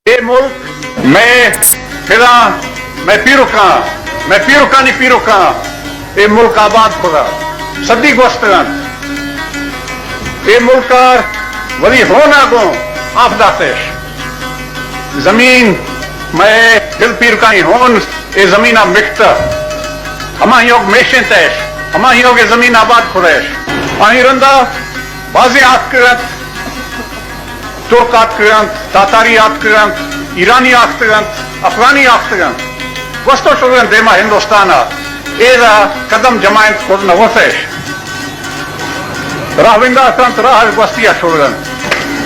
ये मुल्क मैं फिरा मैं पीरुका नहीं पीरुका ये मुल्क आबाद खुदा सदी गोस्तगन ये मुल्क वरी होना गो आफदातेश जमीन मैं दिल पीरुका ही होन ये जमीन आ मिक्ता हमा योग मेशें तैश हमा योग ये जमीन आबाद खुदेश आई रंदा बाजी आत Turk atkırant, Tatari atkırant, İrani atkırant, Afgani atkırant. Gosto şurgan dema Hindostana. Eda kadam cemaat kodna hoseş. Rahvinda atant rah gostiya şurgan.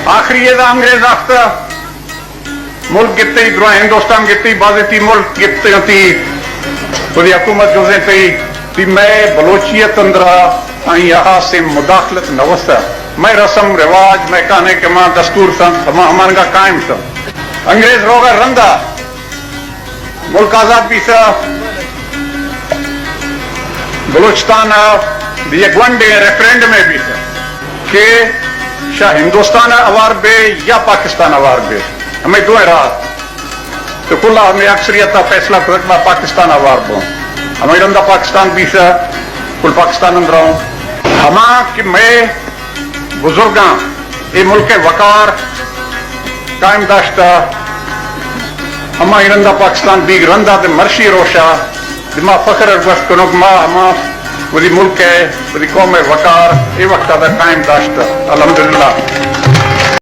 Akhri eda Angrez akta. Mulk gitti, dura Hindostan gitti, bazeti mulk gitti anti. Puri hukumat jozeti ti मैं बलोचियत अंदरा यहाँ से मुदाखलत नवस्ता मैं रस्म रिवाज मैं कहने के मां दस्तूर सन हमान का कायम सन अंग्रेज रोगा रंदा मुल्क आजाद भी सा बलूचिस्तान ये वन डे रेफरेंडम में भी सा कि शाह हिंदुस्तान अवार बे या पाकिस्तान अवार बे हमें दो रात तो कुल्ला हमें अक्सरियत का फैसला करना पाकिस्तान अवार बो हमें रंदा पाकिस्तान भी सा कुल पाकिस्तान अंदर हमा कि मैं बुजुर्गा ये मुल्क वकार कायम दाश्ता हमा इरंदा पाकिस्तान बीग रंदा दे मर्शी रोशा दिमा फखर अरगस्त कनोक मा हमा वरी मुल्क है वरी कौम वकार ये वक्त दा कायम दाश्ता अल्हम्दुलिल्लाह